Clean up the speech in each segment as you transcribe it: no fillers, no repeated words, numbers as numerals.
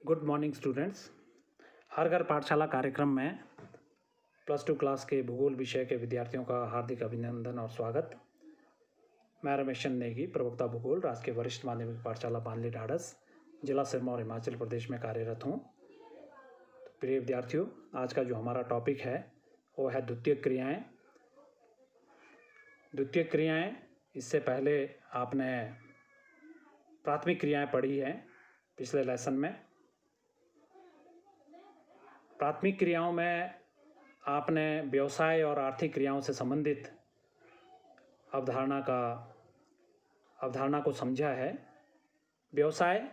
Good morning students. हर घर पाठशाला कार्यक्रम में +2 क्लास के भूगोल विषय के विद्यार्थियों का हार्दिक अभिनंदन और स्वागत। मैं रमेश चंद नेगी, प्रवक्ता भूगोल, राजकीय वरिष्ठ माध्यमिक पाठशाला पानली ढाढस, जिला सिरमौर, हिमाचल प्रदेश में कार्यरत हूँ। तो प्रिय विद्यार्थियों, आज का जो हमारा टॉपिक है वो है द्वितीयक क्रियाएँ। द्वितीयक क्रियाएँ, इससे पहले आपने प्राथमिक क्रियाएँ पढ़ी हैं पिछले लेसन में। प्राथमिक क्रियाओं में आपने व्यवसाय और आर्थिक क्रियाओं से संबंधित अवधारणा को समझा है। व्यवसाय,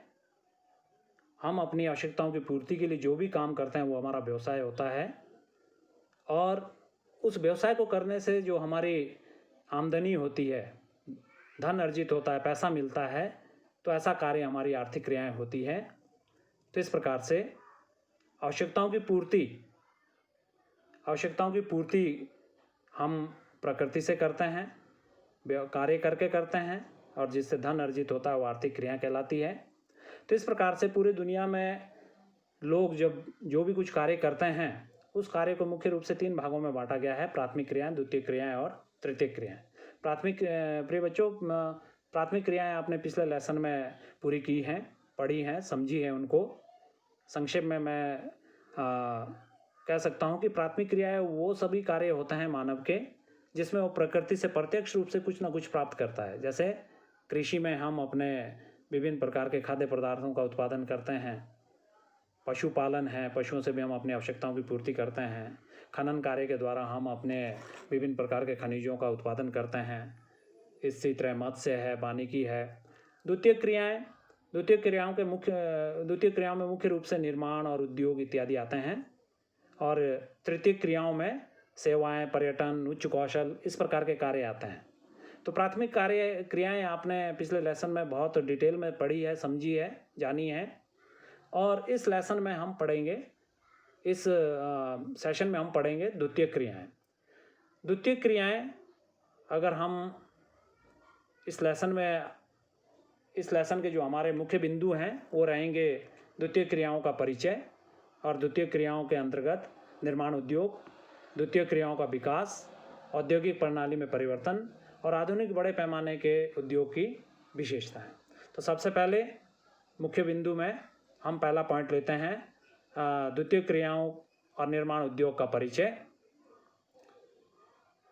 हम अपनी आवश्यकताओं की पूर्ति के लिए जो भी काम करते हैं वो हमारा व्यवसाय होता है, और उस व्यवसाय को करने से जो हमारी आमदनी होती है, धन अर्जित होता है, पैसा मिलता है, तो ऐसा कार्य हमारी आर्थिक क्रियाएं होती है। तो इस प्रकार से आवश्यकताओं की पूर्ति हम प्रकृति से करते हैं, कार्य करके करते हैं, और जिससे धन अर्जित होता है वो आर्थिक क्रिया कहलाती है। तो इस प्रकार से पूरी दुनिया में लोग जब जो भी कुछ कार्य करते हैं उस कार्य को मुख्य रूप से 3 भागों में बांटा गया है: प्राथमिक क्रियाएं, द्वितीयक क्रियाएं और तृतीयक क्रियाएं। प्रिय बच्चों, प्राथमिक क्रियाएं आपने पिछले लेसन में पूरी की हैं, पढ़ी हैं, समझी हैं। उनको संक्षेप में मैं कह सकता हूँ कि प्राथमिक क्रियाएं वो सभी कार्य होते हैं मानव के जिसमें वो प्रकृति से प्रत्यक्ष रूप से कुछ ना कुछ प्राप्त करता है। जैसे कृषि में हम अपने विभिन्न प्रकार के खाद्य पदार्थों का उत्पादन करते हैं, पशुपालन है, पशुओं से भी हम अपनी आवश्यकताओं की पूर्ति करते हैं, खनन कार्य के द्वारा हम अपने विभिन्न प्रकार के खनिजों का उत्पादन करते हैं, इसी तरह मत्स्य है, वानिकी है। द्वितीयक क्रियाओं में मुख्य रूप से निर्माण और उद्योग इत्यादि आते हैं, और तृतीयक क्रियाओं में सेवाएं, पर्यटन, उच्च कौशल, इस प्रकार के कार्य आते हैं। तो प्राथमिक क्रियाएं आपने पिछले लेसन में बहुत डिटेल में पढ़ी है, समझी है, जानी है, और इस लेसन में हम पढ़ेंगे, इस सेशन में हम पढ़ेंगे द्वितीयक क्रियाएं। द्वितीयक क्रियाएं, अगर हम इस लेसन के जो हमारे मुख्य बिंदु हैं वो रहेंगे: द्वितीयक क्रियाओं का परिचय, और द्वितीयक क्रियाओं के अंतर्गत निर्माण उद्योग, द्वितीयक क्रियाओं का विकास, औद्योगिक प्रणाली में परिवर्तन, और आधुनिक बड़े पैमाने के उद्योग की विशेषताएं। तो सबसे पहले मुख्य बिंदु में हम पहला पॉइंट लेते हैं, द्वितीयक क्रियाओं और निर्माण उद्योग का परिचय।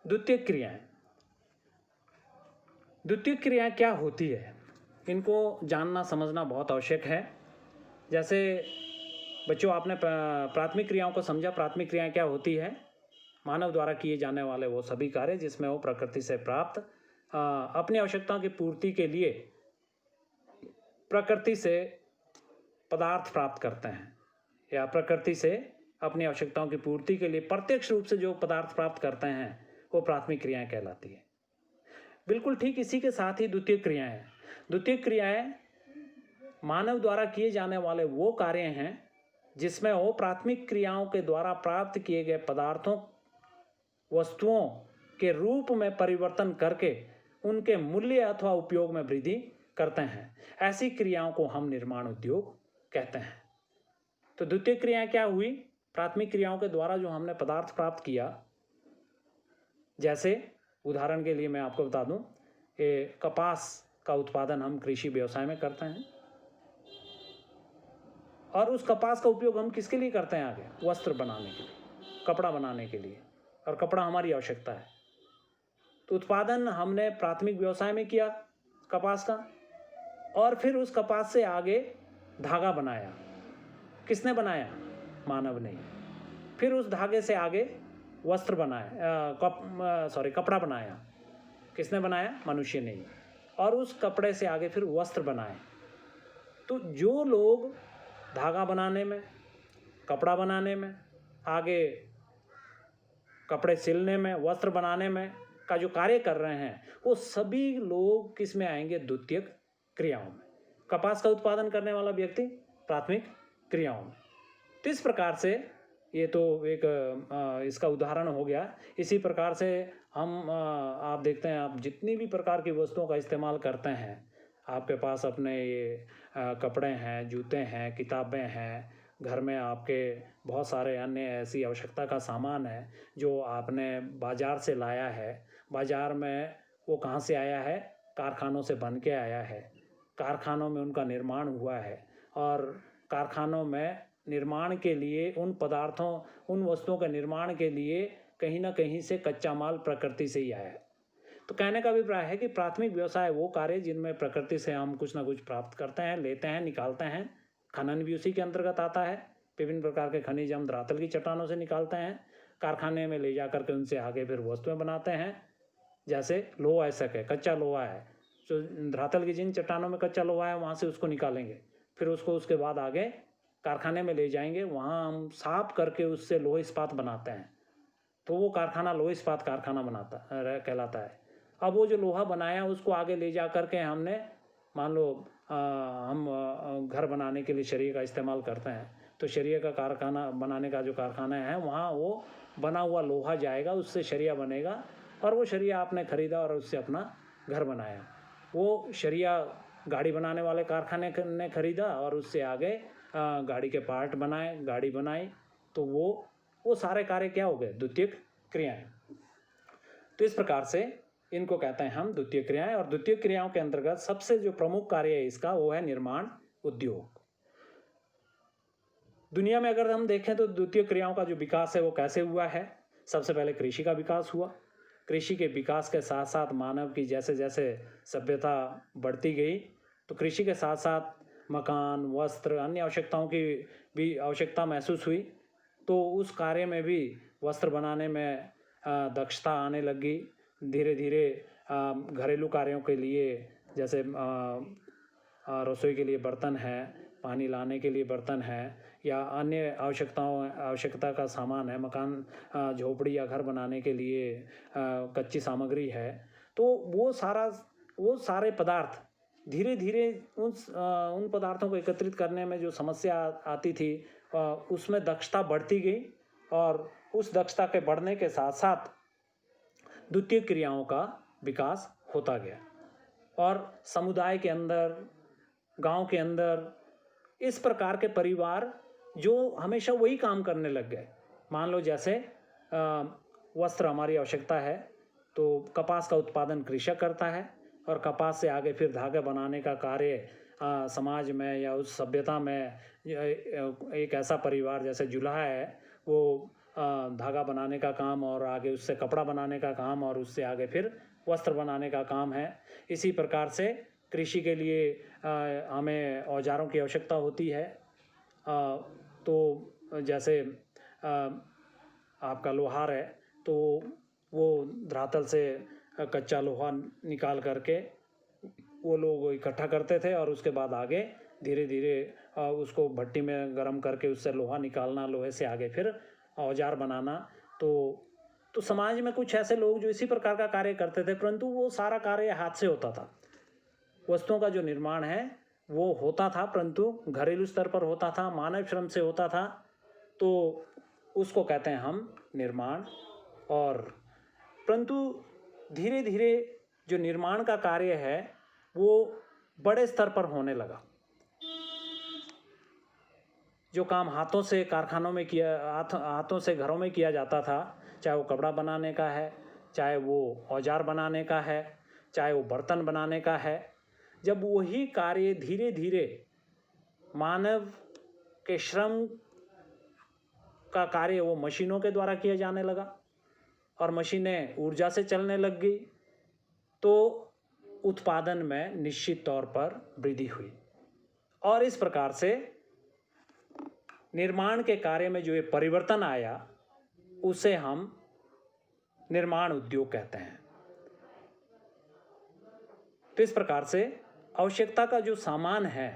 द्वितीयक क्रियाएं क्या होती है, इनको जानना समझना बहुत आवश्यक है। जैसे बच्चों, आपने प्राथमिक क्रियाओं को समझा। प्राथमिक क्रियाएं क्या होती है? मानव द्वारा किए जाने वाले वो सभी कार्य जिसमें वो प्रकृति से प्राप्त अपनी आवश्यकताओं की पूर्ति के लिए प्रकृति से पदार्थ प्राप्त करते हैं, या प्रकृति से अपनी आवश्यकताओं की पूर्ति के लिए प्रत्यक्ष रूप से जो पदार्थ प्राप्त करते हैं वो प्राथमिक क्रियाएं कहलाती है। बिल्कुल ठीक इसी के साथ ही द्वितीयक क्रियाएं हैं। द्वितीयक क्रियाएं मानव द्वारा किए जाने वाले वो कार्य हैं जिसमें वो प्राथमिक क्रियाओं के द्वारा प्राप्त किए गए पदार्थों, वस्तुओं के रूप में परिवर्तन करके उनके मूल्य अथवा उपयोग में वृद्धि करते हैं। ऐसी क्रियाओं को हम निर्माण उद्योग कहते हैं। तो द्वितीयक क्रियाएं क्या हुई? प्राथमिक क्रियाओं के द्वारा जो हमने पदार्थ प्राप्त किया, जैसे उदाहरण के लिए मैं आपको बता दूं कि कपास का उत्पादन हम कृषि व्यवसाय में करते हैं, और उस कपास का उपयोग हम किसके लिए करते हैं? आगे वस्त्र बनाने के लिए, कपड़ा बनाने के लिए, और कपड़ा हमारी आवश्यकता है। तो उत्पादन हमने प्राथमिक व्यवसाय में किया कपास का, और फिर उस कपास से आगे धागा बनाया। किसने बनाया? मानव ने। फिर उस धागे से आगे वस्त्र बनाया, कपड़ा बनाया। किसने बनाया? मनुष्य ने। और उस कपड़े से आगे फिर वस्त्र बनाए। तो जो लोग धागा बनाने में, कपड़ा बनाने में, आगे कपड़े सिलने में, वस्त्र बनाने में का जो कार्य कर रहे हैं, वो सभी लोग किस में आएंगे? द्वितीयक क्रियाओं में। कपास का उत्पादन करने वाला व्यक्ति प्राथमिक क्रियाओं में। तो इस प्रकार से ये तो एक इसका उदाहरण हो गया। इसी प्रकार से हम आप देखते हैं, आप जितनी भी प्रकार की वस्तुओं का इस्तेमाल करते हैं, आपके पास अपने ये कपड़े हैं, जूते हैं, किताबें हैं, घर में आपके बहुत सारे अन्य ऐसी आवश्यकता का सामान है जो आपने बाज़ार से लाया है। बाज़ार में वो कहाँ से आया है? कारखानों से बन के आया है। कारखानों में उनका निर्माण हुआ है और कारखानों में निर्माण के लिए उन वस्तुओं के निर्माण के लिए कहीं ना कहीं से कच्चा माल प्रकृति से ही आया है। तो कहने का अभिप्राय है कि प्राथमिक व्यवसाय वो कार्य जिनमें प्रकृति से हम कुछ ना कुछ प्राप्त करते हैं, लेते हैं, निकालते हैं। खनन भी उसी के अंतर्गत आता है। विभिन्न प्रकार के खनिज हम धरातल की चट्टानों से निकालते हैं, कारखाने में ले जा करके उनसे आगे फिर वस्तुएं बनाते हैं। जैसे लोहा ऐसा है, कच्चा लोहा है, तो धरातल की जिन चट्टानों में कच्चा लोहा है वहाँ से उसको निकालेंगे, फिर उसको उसके बाद आगे कारखाने में ले जाएंगे, वहाँ हम साफ करके उससे लोह इस्पात बनाते हैं। तो वो कारखाना लोह इस्पात कारखाना कहलाता है। अब वो जो लोहा बनाया उसको आगे ले जा करके हमने, मान लो हम घर बनाने के लिए शरीर का इस्तेमाल करते हैं, तो शरीर का कारखाना बनाने का जो कारखाना है वहाँ वो बना हुआ लोहा जाएगा, उससे शरिया बनेगा और वो शरिया आपने ख़रीदा और उससे अपना घर बनाया। वो शरिया गाड़ी बनाने वाले कारखाने ने ख़रीदा और उससे आगे गाड़ी के पार्ट बनाए, गाड़ी बनाई। तो वो सारे कार्य क्या हो गए? द्वितीयक क्रियाएं। तो इस प्रकार से इनको कहते हैं हम द्वितीय क्रियाएं। और द्वितीय क्रियाओं के अंतर्गत सबसे जो प्रमुख कार्य है इसका वो है निर्माण उद्योग। दुनिया में अगर हम देखें तो द्वितीय क्रियाओं का जो विकास है वो कैसे हुआ है? सबसे पहले कृषि का विकास हुआ। कृषि के विकास के साथ साथ मानव की जैसे जैसे सभ्यता बढ़ती गई, तो कृषि के साथ साथ मकान, वस्त्र, अन्य आवश्यकताओं की भी आवश्यकता महसूस हुई। तो उस कार्य में भी वस्त्र बनाने में दक्षता आने लगी। धीरे धीरे घरेलू कार्यों के लिए, जैसे रसोई के लिए बर्तन है, पानी लाने के लिए बर्तन है, या अन्य आवश्यकता का सामान है, मकान, झोपड़ी या घर बनाने के लिए कच्ची सामग्री है, तो वो सारे पदार्थ धीरे धीरे उन पदार्थों को एकत्रित करने में जो समस्या आती थी उसमें दक्षता बढ़ती गई और उस दक्षता के बढ़ने के साथ साथ द्वितीय क्रियाओं का विकास होता गया और समुदाय के अंदर, गांव के अंदर इस प्रकार के परिवार जो हमेशा वही काम करने लग गए। मान लो जैसे वस्त्र हमारी आवश्यकता है तो कपास का उत्पादन कृषक करता है और कपास से आगे फिर धागे बनाने का कार्य समाज में या उस सभ्यता में एक ऐसा परिवार जैसे जुलाहा है वो धागा बनाने का काम और आगे उससे कपड़ा बनाने का काम और उससे आगे फिर वस्त्र बनाने का काम है। इसी प्रकार से कृषि के लिए हमें औजारों की आवश्यकता होती है। तो जैसे आपका लोहार है तो वो धरातल से कच्चा लोहा निकाल करके वो लोग इकट्ठा करते थे और उसके बाद आगे धीरे धीरे उसको भट्टी में गर्म करके उससे लोहा निकालना, लोहे से आगे फिर औजार बनाना। तो समाज में कुछ ऐसे लोग जो इसी प्रकार का कार्य करते थे, परंतु वो सारा कार्य हाथ से होता था। वस्तुओं का जो निर्माण है वो होता था परंतु घरेलू स्तर पर होता था, मानव श्रम से होता था, तो उसको कहते हैं हम निर्माण। और परंतु धीरे धीरे जो निर्माण का कार्य है वो बड़े स्तर पर होने लगा। जो काम हाथों से कारखानों में हाथों से घरों में किया जाता था, चाहे वो कपड़ा बनाने का है, चाहे वो औजार बनाने का है, चाहे वो बर्तन बनाने का है, जब वही कार्य धीरे धीरे मानव के श्रम का कार्य वो मशीनों के द्वारा किया जाने लगा और मशीनें ऊर्जा से चलने लग गई, तो उत्पादन में निश्चित तौर पर वृद्धि हुई। और इस प्रकार से निर्माण के कार्य में जो ये परिवर्तन आया उसे हम निर्माण उद्योग कहते हैं। तो इस प्रकार से आवश्यकता का जो सामान है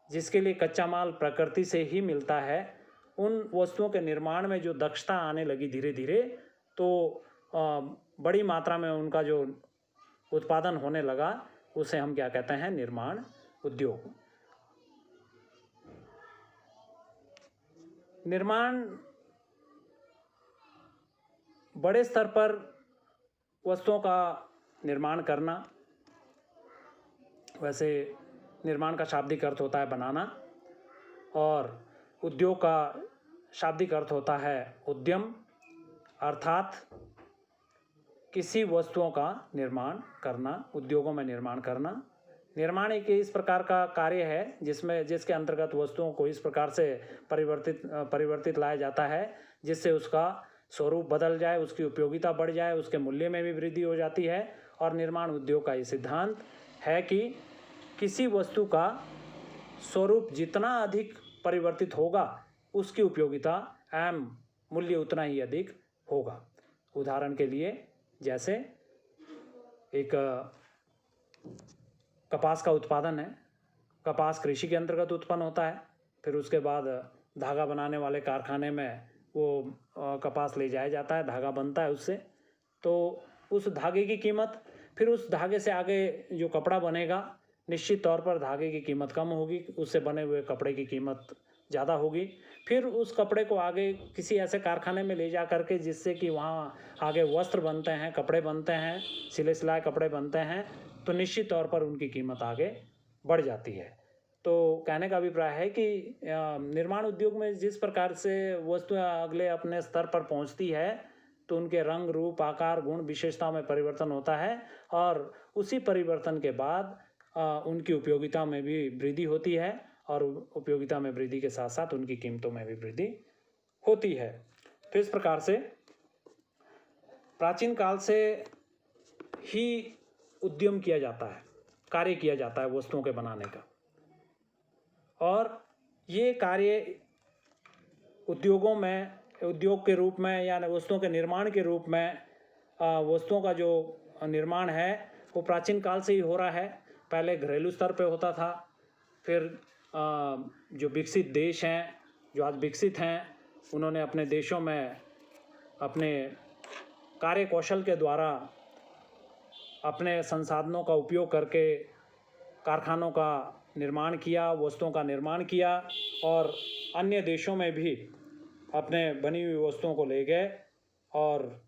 जिसके लिए कच्चा माल प्रकृति से ही मिलता है, उन वस्तुओं के निर्माण में जो दक्षता आने लगी धीरे धीरे, तो बड़ी मात्रा में उनका जो उत्पादन होने लगा उसे हम क्या कहते हैं? निर्माण उद्योग। निर्माण बड़े स्तर पर वस्तुओं का निर्माण करना, वैसे निर्माण का शाब्दिक अर्थ होता है बनाना, और उद्योग का शाब्दिक अर्थ होता है उद्यम, अर्थात किसी वस्तुओं का निर्माण करना, उद्योगों में निर्माण करना। निर्माण एक इस प्रकार का कार्य है जिसके अंतर्गत वस्तुओं को इस प्रकार से परिवर्तित लाया जाता है जिससे उसका स्वरूप बदल जाए, उसकी उपयोगिता बढ़ जाए, उसके मूल्य में भी वृद्धि हो जाती है। और निर्माण उद्योग का ये सिद्धांत है कि किसी वस्तु का स्वरूप जितना अधिक परिवर्तित होगा उसकी उपयोगिता एवं मूल्य उतना ही अधिक होगा। उदाहरण के लिए जैसे एक कपास का उत्पादन है, कपास कृषि के अंतर्गत उत्पन्न होता है, फिर उसके बाद धागा बनाने वाले कारखाने में वो कपास ले जाया जाता है, धागा बनता है उससे, तो उस धागे की कीमत, फिर उस धागे से आगे जो कपड़ा बनेगा निश्चित तौर पर धागे की कीमत कम होगी, उससे बने हुए कपड़े की कीमत ज़्यादा होगी। फिर उस कपड़े को आगे किसी ऐसे कारखाने में ले जा करके जिससे कि वहाँ आगे वस्त्र बनते हैं, कपड़े बनते हैं, सिले सिलाए कपड़े बनते हैं, तो निश्चित तौर पर उनकी कीमत आगे बढ़ जाती है। तो कहने का अभिप्राय है कि निर्माण उद्योग में जिस प्रकार से वस्तुएं अगले अपने स्तर पर पहुंचती है तो उनके रंग, रूप, आकार, गुण, विशेषता में परिवर्तन होता है, और उसी परिवर्तन के बाद उनकी उपयोगिता में भी वृद्धि होती है, और उपयोगिता में वृद्धि के साथ साथ उनकी कीमतों में भी वृद्धि होती है। तो इस प्रकार से प्राचीन काल से ही उद्यम किया जाता है, कार्य किया जाता है वस्तुओं के बनाने का, और ये कार्य उद्योगों में, उद्योग के रूप में या वस्तुओं के निर्माण के रूप में वस्तुओं का जो निर्माण है वो प्राचीन काल से ही हो रहा है। पहले घरेलू स्तर पे होता था, फिर जो विकसित देश हैं, जो आज विकसित हैं, उन्होंने अपने देशों में अपने कार्य कौशल के द्वारा अपने संसाधनों का उपयोग करके कारखानों का निर्माण किया, वस्तुओं का निर्माण किया, और अन्य देशों में भी अपने बनी हुई वस्तुओं को ले गए, और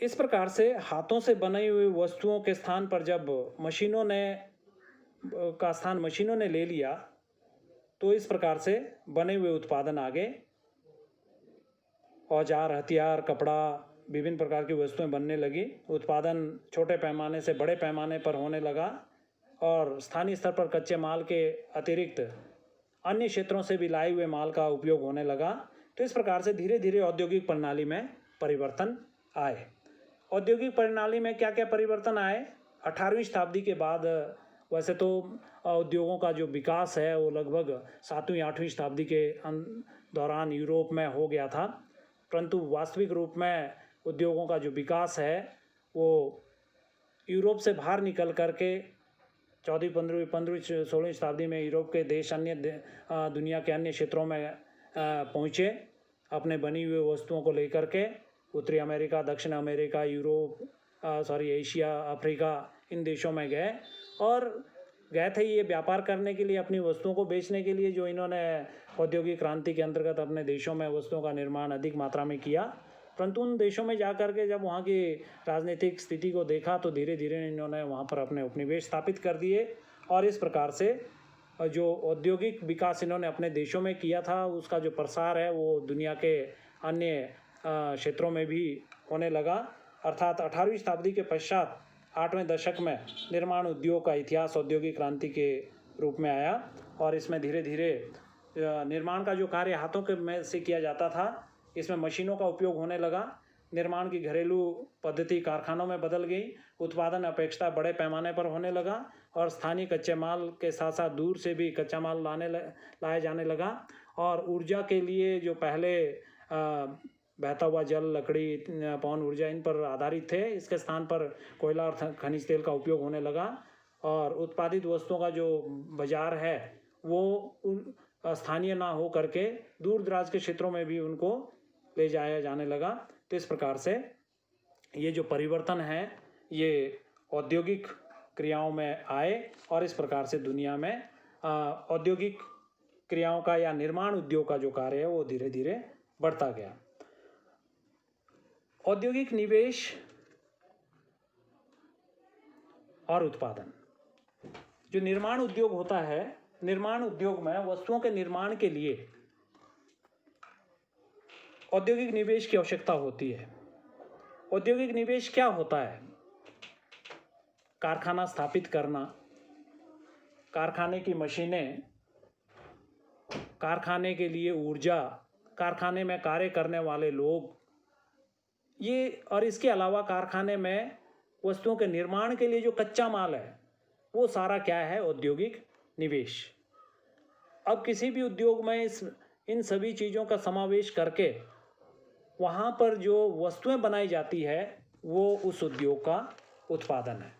इस प्रकार से हाथों से बनाई हुई वस्तुओं के स्थान पर जब मशीनों ने ले लिया, तो इस प्रकार से बने हुए उत्पादन आगे औजार, हथियार, कपड़ा, विभिन्न प्रकार की वस्तुएं बनने लगी। उत्पादन छोटे पैमाने से बड़े पैमाने पर होने लगा, और स्थानीय स्तर पर कच्चे माल के अतिरिक्त अन्य क्षेत्रों से भी लाए हुए माल का उपयोग होने लगा। तो इस प्रकार से धीरे धीरे औद्योगिक प्रणाली में परिवर्तन आए। औद्योगिक प्रणाली में क्या क्या परिवर्तन आए? 18वीं शताब्दी के बाद, वैसे तो उद्योगों का जो विकास है वो लगभग 7वीं 8वीं शताब्दी के दौरान यूरोप में हो गया था, परंतु वास्तविक रूप में उद्योगों का जो विकास है वो यूरोप से बाहर निकल करके 14वीं 15वीं 16वीं शताब्दी में यूरोप के देश अन्य दुनिया के अन्य क्षेत्रों में पहुँचे अपने बनी हुई वस्तुओं को लेकर के। उत्तरी अमेरिका, दक्षिण अमेरिका, एशिया, अफ्रीका, इन देशों में गए, और गए थे ये व्यापार करने के लिए, अपनी वस्तुओं को बेचने के लिए, जो इन्होंने औद्योगिक क्रांति के अंतर्गत अपने देशों में वस्तुओं का निर्माण अधिक मात्रा में किया। परंतु उन देशों में जा कर के जब वहाँ की राजनीतिक स्थिति को देखा तो धीरे धीरे इन्होंने वहाँ पर अपने उपनिवेश स्थापित कर दिए, और इस प्रकार से जो औद्योगिक विकास इन्होंने अपने देशों में किया था उसका जो प्रसार है वो दुनिया के अन्य क्षेत्रों में भी होने लगा। अर्थात 18वीं शताब्दी के पश्चात 8वें दशक में निर्माण उद्योग का इतिहास औद्योगिक क्रांति के रूप में आया, और इसमें धीरे धीरे निर्माण का जो कार्य हाथों के में से किया जाता था, इसमें मशीनों का उपयोग होने लगा। निर्माण की घरेलू पद्धति कारखानों में बदल गई, उत्पादन अपेक्षा बड़े पैमाने पर होने लगा, और स्थानीय कच्चे माल के साथ साथ दूर से भी कच्चा माल लाया जाने लगा। और ऊर्जा के लिए जो पहले बहता हुआ जल, लकड़ी, पवन ऊर्जा, इन पर आधारित थे, इसके स्थान पर कोयला और खनिज तेल का उपयोग होने लगा, और उत्पादित वस्तुओं का जो बाजार है वो स्थानीय ना हो करके दूर दराज के क्षेत्रों में भी उनको ले जाया जाने लगा। तो इस प्रकार से ये जो परिवर्तन है ये औद्योगिक क्रियाओं में आए, और इस प्रकार से दुनिया में औद्योगिक क्रियाओं का या निर्माण उद्योग का जो कार्य है वो धीरे धीरे बढ़ता गया। औद्योगिक निवेश और उत्पादन। जो निर्माण उद्योग होता है, निर्माण उद्योग में वस्तुओं के निर्माण के लिए औद्योगिक निवेश की आवश्यकता होती है। औद्योगिक निवेश क्या होता है? कारखाना स्थापित करना, कारखाने की मशीनें, कारखाने के लिए ऊर्जा, कारखाने में कार्य करने वाले लोग, ये और इसके अलावा कारखाने में वस्तुओं के निर्माण के लिए जो कच्चा माल है, वो सारा क्या है? औद्योगिक निवेश। अब किसी भी उद्योग में इन सभी चीज़ों का समावेश करके वहाँ पर जो वस्तुएं बनाई जाती है वो उस उद्योग का उत्पादन है।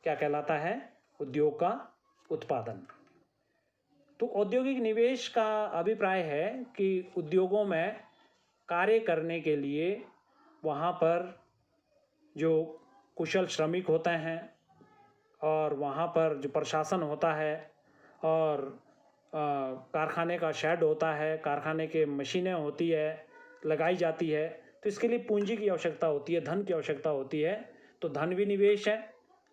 क्या कहलाता है? उद्योग का उत्पादन। तो औद्योगिक निवेश का अभिप्राय है कि उद्योगों में कार्य करने के लिए वहाँ पर जो कुशल श्रमिक होते हैं और वहाँ पर जो प्रशासन होता है और कारखाने का शेड होता है, कारखाने के मशीनें होती है, लगाई जाती है, तो इसके लिए पूंजी की आवश्यकता होती है, धन की आवश्यकता होती है। तो धन भी निवेश है,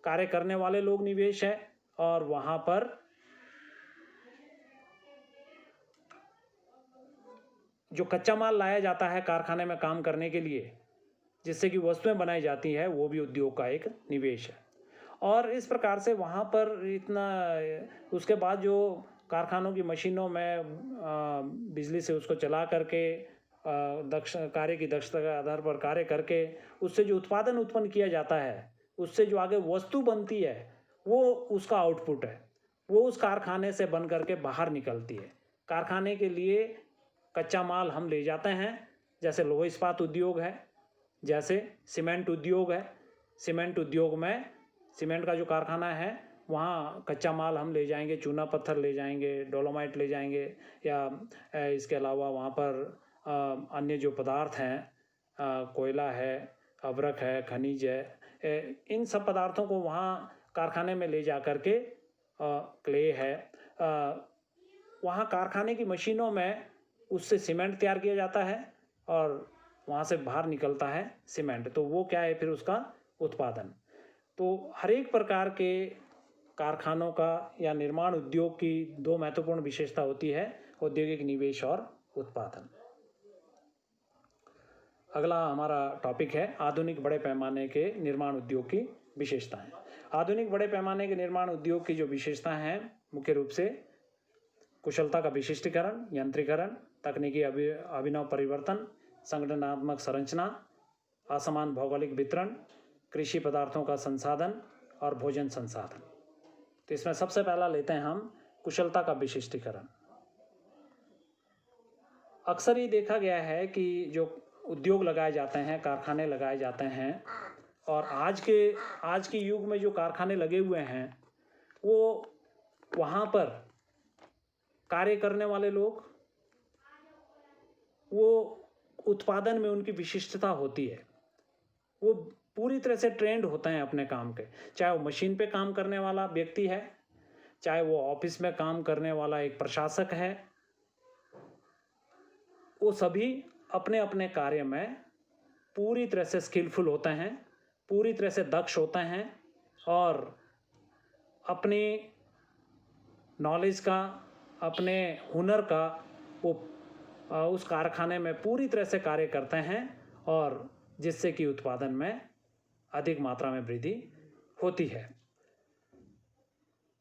कार्य करने वाले लोग निवेश है, और वहाँ पर जो कच्चा माल लाया जाता है कारखाने में काम करने के लिए, जिससे कि वस्तुएं बनाई जाती है, वो भी उद्योग का एक निवेश है। और इस प्रकार से वहाँ पर इतना, उसके बाद जो कारखानों की मशीनों में बिजली से उसको चला करके कार्य की दक्षता के आधार पर कार्य करके उससे जो उत्पादन उत्पन्न किया जाता है, उससे जो आगे वस्तु बनती है, वो उसका आउटपुट है, वो उस कारखाने से बन करके बाहर निकलती है। कारखाने के लिए कच्चा माल हम ले जाते हैं, जैसे लौह इस्पात उद्योग है, जैसे सीमेंट उद्योग है। सीमेंट उद्योग में सीमेंट का जो कारखाना है, वहाँ कच्चा माल हम ले जाएंगे, चूना पत्थर ले जाएंगे, डोलोमाइट ले जाएंगे, या इसके अलावा वहाँ पर अन्य जो पदार्थ हैं, कोयला है, अभ्रक है, खनिज है, इन सब पदार्थों को वहाँ कारखाने में ले जा कर के, क्ले है, वहाँ कारखाने की मशीनों में उससे सीमेंट तैयार किया जाता है और वहाँ से बाहर निकलता है सीमेंट। तो वो क्या है? फिर उसका उत्पादन। तो हर एक प्रकार के कारखानों का या निर्माण उद्योग की दो महत्वपूर्ण विशेषता होती है, औद्योगिक निवेश और उत्पादन। अगला हमारा टॉपिक है आधुनिक बड़े पैमाने के निर्माण उद्योग की विशेषताएं। आधुनिक बड़े पैमाने के निर्माण उद्योग की जो विशेषताएं हैं, मुख्य रूप से कुशलता का विशिष्टीकरण, यंत्रीकरण, तकनीकी अभिनव परिवर्तन, संगठनात्मक संरचना, असमान भौगोलिक वितरण, कृषि पदार्थों का संसाधन और भोजन संसाधन। तो इसमें सबसे पहला लेते हैं हम कुशलता का विशिष्टीकरण। अक्सर ये देखा गया है कि जो उद्योग लगाए जाते हैं, कारखाने लगाए जाते हैं, और आज के युग में जो कारखाने लगे हुए हैं, वो वहाँ पर कार्य करने वाले लोग, वो उत्पादन में उनकी विशिष्टता होती है, वो पूरी तरह से ट्रेंड होते हैं अपने काम के। चाहे वो मशीन पे काम करने वाला व्यक्ति है, चाहे वो ऑफिस में काम करने वाला एक प्रशासक है, वो सभी अपने अपने कार्य में पूरी तरह से स्किलफुल होते हैं, पूरी तरह से दक्ष होते हैं, और अपनी नॉलेज का, अपने हुनर का वो उस कारखाने में पूरी तरह से कार्य करते हैं, और जिससे कि उत्पादन में अधिक मात्रा में वृद्धि होती है।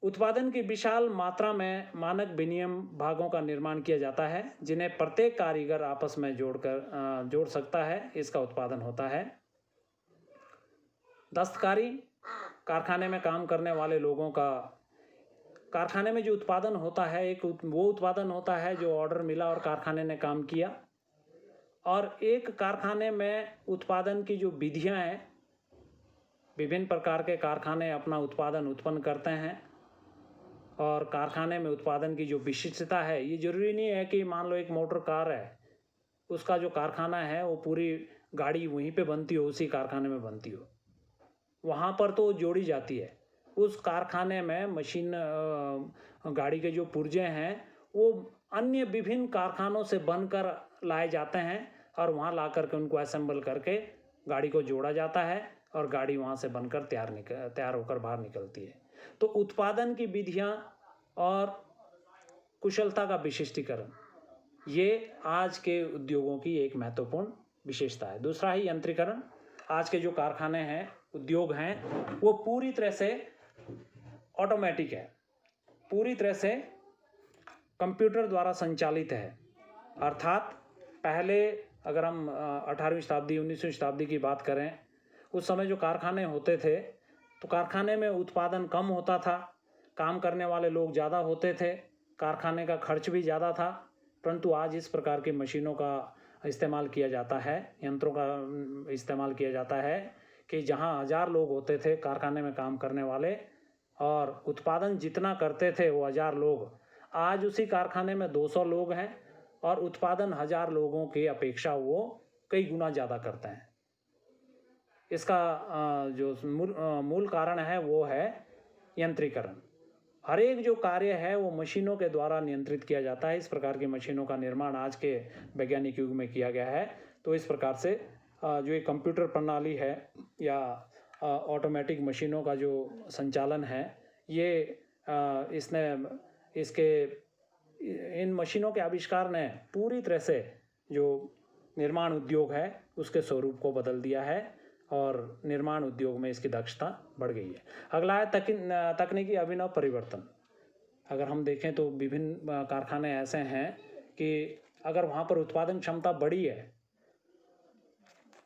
उत्पादन की विशाल मात्रा में मानक विनिमय भागों का निर्माण किया जाता है, जिन्हें प्रत्येक कारीगर आपस में जोड़ सकता है, इसका उत्पादन होता है। दस्तकारी, कारखाने में काम करने वाले लोगों का, कारखाने में जो उत्पादन होता है, एक वो उत्पादन होता है जो ऑर्डर मिला और कारखाने ने काम किया, और एक कारखाने में उत्पादन की जो विधियां हैं, विभिन्न प्रकार के कारखाने अपना उत्पादन उत्पन्न करते हैं, और कारखाने में उत्पादन की जो विशिष्टता है, ये जरूरी नहीं है कि मान लो एक मोटर कार है, उसका जो कारखाना है वो पूरी गाड़ी वहीं पे बनती हो, उसी कारखाने में बनती हो, वहाँ पर तो जोड़ी जाती है। उस कारखाने में मशीन, गाड़ी के जो पुर्जे हैं, वो अन्य विभिन्न कारखानों से बनकर लाए जाते हैं, और वहाँ ला करके उनको असेंबल करके गाड़ी को जोड़ा जाता है, और गाड़ी वहाँ से बनकर तैयार होकर बाहर निकलती है। तो उत्पादन की विधियाँ और कुशलता का विशिष्टीकरण, ये आज के उद्योगों की एक महत्वपूर्ण विशेषता है। दूसरा है यंत्रीकरण। आज के जो कारखाने हैं, उद्योग हैं, वो पूरी तरह से ऑटोमेटिक है, पूरी तरह से कंप्यूटर द्वारा संचालित है। अर्थात पहले अगर हम 18वीं शताब्दी 19वीं शताब्दी की बात करें, उस समय जो कारखाने होते थे तो कारखाने में उत्पादन कम होता था, काम करने वाले लोग ज़्यादा होते थे, कारखाने का खर्च भी ज़्यादा था। परंतु आज इस प्रकार की मशीनों का इस्तेमाल किया जाता है, यंत्रों का इस्तेमाल किया जाता है कि जहां 1000 लोग होते थे कारखाने में काम करने वाले और उत्पादन जितना करते थे वो 1000 लोग, आज उसी कारखाने में 200 लोग हैं और उत्पादन 1000 लोगों की अपेक्षा वो कई गुना ज़्यादा करते हैं। इसका जो मूल कारण है वो है यंत्रीकरण। हर एक जो कार्य है वो मशीनों के द्वारा नियंत्रित किया जाता है। इस प्रकार की मशीनों का निर्माण आज के वैज्ञानिक युग में किया गया है। तो इस प्रकार से जो एक कंप्यूटर प्रणाली है या ऑटोमेटिक मशीनों का जो संचालन है, ये इन मशीनों के आविष्कार ने पूरी तरह से जो निर्माण उद्योग है उसके स्वरूप को बदल दिया है और निर्माण उद्योग में इसकी दक्षता बढ़ गई है। अगला है तकनीकी अभिनव परिवर्तन। अगर हम देखें तो विभिन्न कारखाने ऐसे हैं कि अगर वहाँ पर उत्पादन क्षमता बढ़ी है,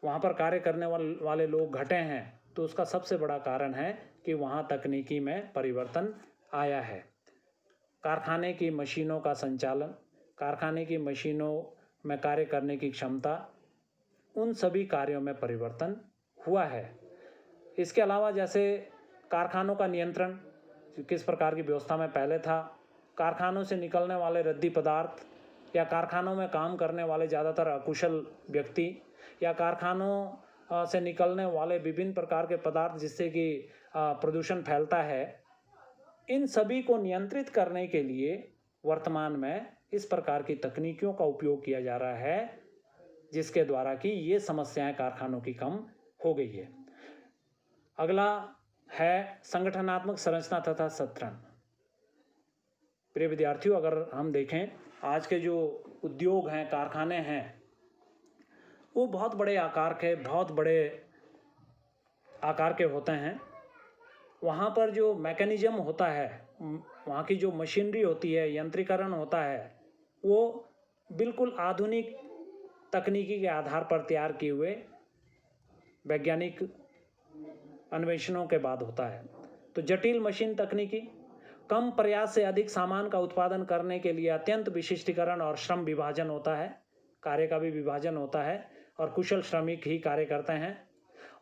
वहाँ पर कार्य करने वाले लोग घटे हैं, तो उसका सबसे बड़ा कारण है कि वहाँ तकनीकी में परिवर्तन आया है। कारखाने की मशीनों का संचालन, कारखाने की मशीनों में कार्य करने की क्षमता, उन सभी कार्यों में परिवर्तन हुआ है। इसके अलावा जैसे कारखानों का नियंत्रण किस प्रकार की व्यवस्था में पहले था, कारखानों से निकलने वाले रद्दी पदार्थ या कारखानों में काम करने वाले ज़्यादातर अकुशल व्यक्ति या कारखानों से निकलने वाले विभिन्न प्रकार के पदार्थ जिससे कि प्रदूषण फैलता है, इन सभी को नियंत्रित करने के लिए वर्तमान में इस प्रकार की तकनीकियों का उपयोग किया जा रहा है जिसके द्वारा कि ये समस्याएं कारखानों की कम हो गई है। अगला है संगठनात्मक संरचना तथा सत्रण। प्रिय विद्यार्थियों, अगर हम देखें आज के जो उद्योग हैं, कारखाने हैं, वो बहुत बड़े आकार के होते हैं। वहाँ पर जो मैकेनिज्म होता है, वहाँ की जो मशीनरी होती है, यंत्रीकरण होता है, वो बिल्कुल आधुनिक तकनीकी के आधार पर तैयार किए हुए वैज्ञानिक अन्वेषणों के बाद होता है। तो जटिल मशीन तकनीकी, कम प्रयास से अधिक सामान का उत्पादन करने के लिए अत्यंत विशिष्टीकरण और श्रम विभाजन होता है, कार्य का भी विभाजन होता है और कुशल श्रमिक ही कार्य करते हैं।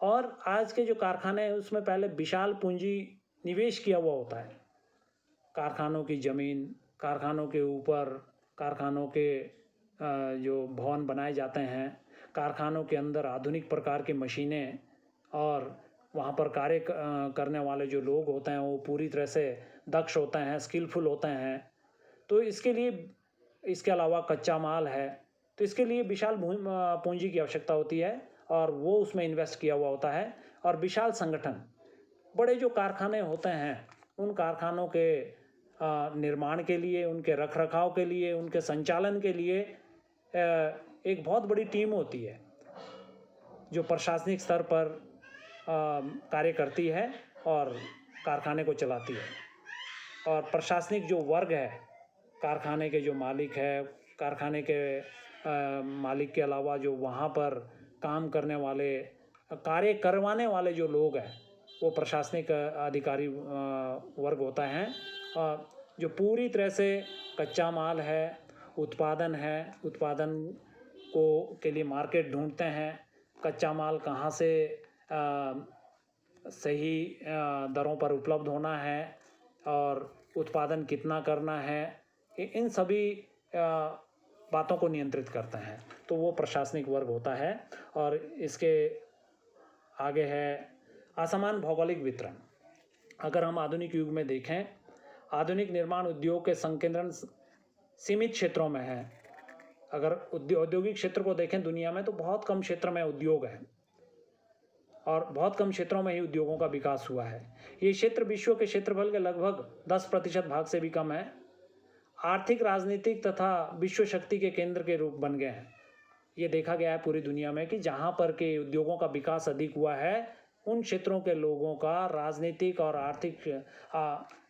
और आज के जो कारखाने हैं उसमें पहले विशाल पूंजी निवेश किया हुआ होता है। कारखानों की ज़मीन, कारखानों के ऊपर कारखानों के जो भवन बनाए जाते हैं, कारखानों के अंदर आधुनिक प्रकार की मशीनें और वहाँ पर कार्य करने वाले जो लोग होते हैं वो पूरी तरह से दक्ष होते हैं, स्किलफुल होते हैं। तो इसके अलावा कच्चा माल है, तो इसके लिए विशाल पूंजी की आवश्यकता होती है और वो उसमें इन्वेस्ट किया हुआ होता है। और विशाल संगठन, बड़े जो कारखाने होते हैं उन कारखानों के निर्माण के लिए, उनके रखरखाव के लिए, उनके संचालन के लिए एक बहुत बड़ी टीम होती है जो प्रशासनिक स्तर पर कार्य करती है और कारखाने को चलाती है। और प्रशासनिक जो वर्ग है, कारखाने के जो मालिक है, कारखाने के मालिक के अलावा जो वहाँ पर काम करने वाले, कार्य करवाने वाले जो लोग हैं, वो प्रशासनिक अधिकारी वर्ग होता है जो पूरी तरह से कच्चा माल है, उत्पादन के लिए मार्केट ढूंढते हैं, कच्चा माल कहाँ से सही दरों पर उपलब्ध होना है और उत्पादन कितना करना है, इन सभी बातों को नियंत्रित करते हैं। तो वो प्रशासनिक वर्ग होता है। और इसके आगे है असमान भौगोलिक वितरण। अगर हम आधुनिक युग में देखें, आधुनिक निर्माण उद्योग के संकेंद्रण सीमित क्षेत्रों में है। अगर औद्योगिक क्षेत्र को देखें दुनिया में, तो बहुत कम क्षेत्र में उद्योग है। और बहुत कम क्षेत्रों में ही उद्योगों का विकास हुआ है। ये क्षेत्र विश्व के क्षेत्रफल के लगभग 10% भाग से भी कम है। आर्थिक, राजनीतिक तथा विश्व शक्ति के केंद्र के रूप बन गए हैं। ये देखा गया है पूरी दुनिया में कि जहाँ पर के उद्योगों का विकास अधिक हुआ है, उन क्षेत्रों के लोगों का राजनीतिक और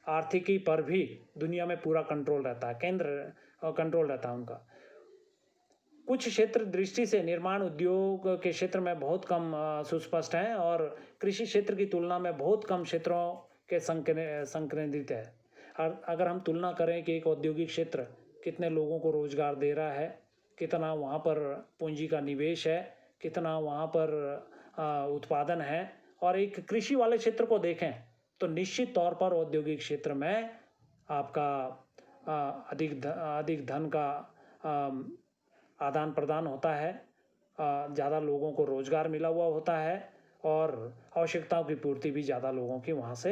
आर्थिकी पर भी दुनिया में पूरा कंट्रोल रहता है, कंट्रोल रहता है उनका। कुछ क्षेत्र दृष्टि से निर्माण उद्योग के क्षेत्र में बहुत कम सुस्पष्ट हैं और कृषि क्षेत्र की तुलना में बहुत कम क्षेत्रों के संकेंद्रित है। और अगर हम तुलना करें कि एक औद्योगिक क्षेत्र कितने लोगों को रोजगार दे रहा है, कितना वहाँ पर पूंजी का निवेश है, कितना वहाँ पर उत्पादन है, और एक कृषि वाले क्षेत्र को देखें तो निश्चित तौर पर औद्योगिक क्षेत्र में आपका अधिक धन का आदान प्रदान होता है, ज़्यादा लोगों को रोजगार मिला हुआ होता है और आवश्यकताओं की पूर्ति भी ज़्यादा लोगों की वहाँ से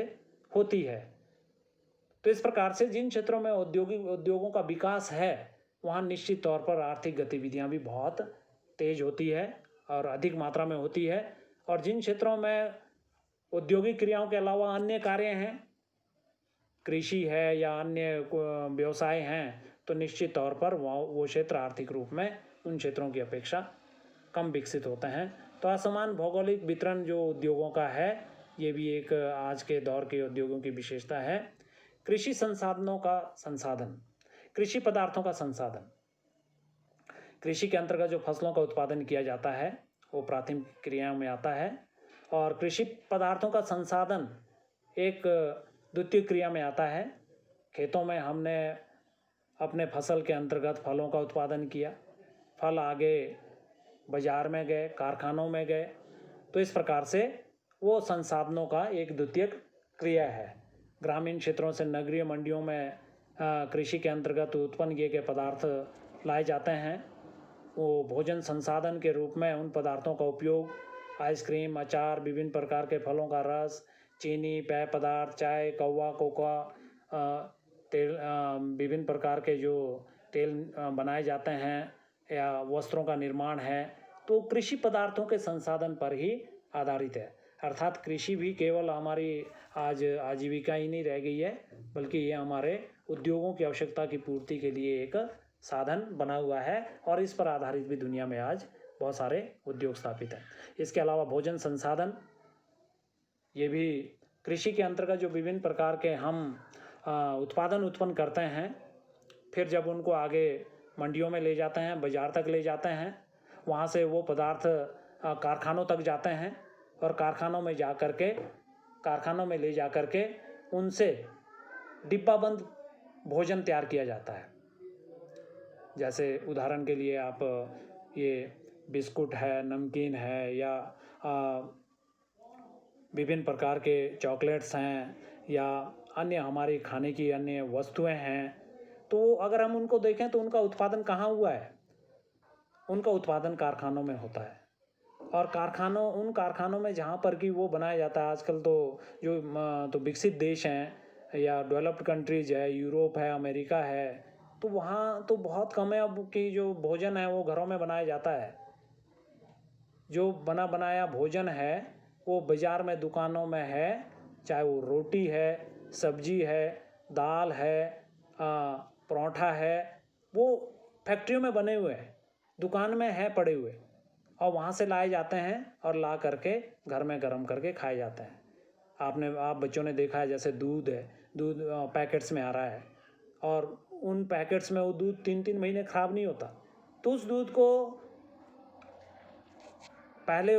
होती है। तो इस प्रकार से जिन क्षेत्रों में उद्योगों का विकास है, वहाँ निश्चित तौर पर आर्थिक गतिविधियाँ भी बहुत तेज होती है और अधिक मात्रा में होती है। और जिन क्षेत्रों में औद्योगिक क्रियाओं के अलावा अन्य कार्य हैं, कृषि है या अन्य व्यवसाय हैं, तो निश्चित तौर पर वो क्षेत्र आर्थिक रूप में उन क्षेत्रों की अपेक्षा कम विकसित होते हैं। तो असमान भौगोलिक वितरण जो उद्योगों का है, ये भी एक आज के दौर के उद्योगों की विशेषता है। कृषि संसाधनों का संसाधन, कृषि पदार्थों का संसाधन। कृषि के अंतर्गत जो फसलों का उत्पादन किया जाता है वो प्राथमिक क्रियाओं में आता है, और कृषि पदार्थों का संसाधन एक द्वितीय क्रिया में आता है। खेतों में हमने अपने फसल के अंतर्गत फलों का उत्पादन किया, फल आगे बाजार में गए, कारखानों में गए, तो इस प्रकार से वो संसाधनों का एक द्वितीय क्रिया है। ग्रामीण क्षेत्रों से नगरीय मंडियों में कृषि के अंतर्गत उत्पन्न किए गए पदार्थ लाए जाते हैं। वो भोजन संसाधन के रूप में उन पदार्थों का उपयोग आइसक्रीम, अचार, विभिन्न प्रकार के फलों का रस, चीनी, पेय पदार्थ, चाय, कौवा, कोका, तेल, विभिन्न प्रकार के जो तेल बनाए जाते हैं या वस्त्रों का निर्माण है, तो कृषि पदार्थों के संसाधन पर ही आधारित है। अर्थात कृषि भी केवल हमारी आज आजीविका ही नहीं रह गई है, बल्कि ये हमारे उद्योगों की आवश्यकता की पूर्ति के लिए एक साधन बना हुआ है, और इस पर आधारित भी दुनिया में आज बहुत सारे उद्योग स्थापित हैं। इसके अलावा भोजन संसाधन, ये भी कृषि के अंतर्गत जो विभिन्न प्रकार के हम उत्पादन उत्पन्न करते हैं, फिर जब उनको आगे मंडियों में ले जाते हैं, बाजार तक ले जाते हैं, वहाँ से वो पदार्थ कारखानों तक जाते हैं, और कारखानों में ले जा कर के उनसे डिब्बाबंद भोजन तैयार किया जाता है। जैसे उदाहरण के लिए आप ये बिस्कुट है, नमकीन है, या विभिन्न प्रकार के चॉकलेट्स हैं, या अन्य हमारी खाने की अन्य वस्तुएं हैं, तो अगर हम उनको देखें तो उनका उत्पादन कहाँ हुआ है? उनका उत्पादन कारखानों में होता है, और उन कारखानों में जहाँ पर कि वो बनाया जाता है, आजकल तो विकसित देश हैं या डेवलप्ड कंट्रीज है, यूरोप है, अमेरिका है, तो वहाँ तो बहुत कम है अब कि जो भोजन है वो घरों में बनाया जाता है। जो बना बनाया भोजन है वो बाज़ार में, दुकानों में है, चाहे वो रोटी है, सब्जी है, दाल है, परोठा है, वो फैक्ट्रियों में बने हुए हैं, दुकान में है पड़े हुए, और वहाँ से लाए जाते हैं और ला करके घर में गर्म करके खाए जाते हैं। आप बच्चों ने देखा है, जैसे दूध है, दूध पैकेट्स में आ रहा है, और उन पैकेट्स में वो दूध 3-3 महीने ख़राब नहीं होता। तो उस दूध को पहले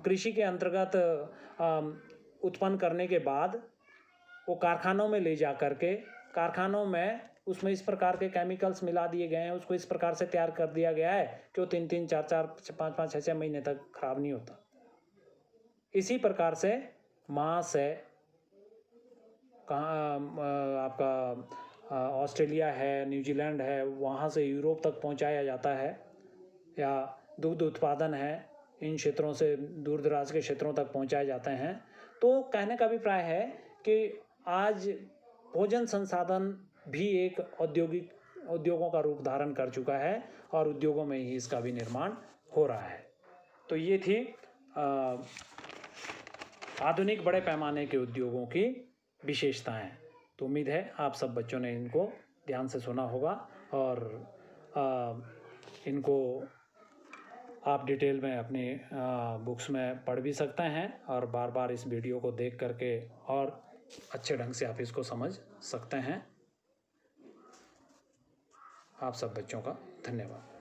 कृषि के अंतर्गत उत्पन्न करने के बाद वो कारखानों में ले जा करके, कारखानों में उसमें इस प्रकार के केमिकल्स मिला दिए गए हैं, उसको इस प्रकार से तैयार कर दिया गया है कि वो 3-3, 4-4, 5-5, 6-6 महीने तक खराब नहीं होता। इसी प्रकार से मांस है, आपका ऑस्ट्रेलिया है, न्यूजीलैंड है, वहाँ से यूरोप तक पहुँचाया जाता है, या दूध उत्पादन है, इन क्षेत्रों से दूर दराज के क्षेत्रों तक पहुँचाए जाते हैं। तो कहने का अभिप्राय है कि आज भोजन संसाधन भी एक उद्योगों का रूप धारण कर चुका है, और उद्योगों में ही इसका भी निर्माण हो रहा है। तो ये थी आधुनिक बड़े पैमाने के उद्योगों की विशेषताएं। तो उम्मीद है आप सब बच्चों ने इनको ध्यान से सुना होगा और इनको आप डिटेल में अपनी बुक्स में पढ़ भी सकते हैं और बार बार इस वीडियो को देख करके और अच्छे ढंग से आप इसको समझ सकते हैं। आप सब बच्चों का धन्यवाद।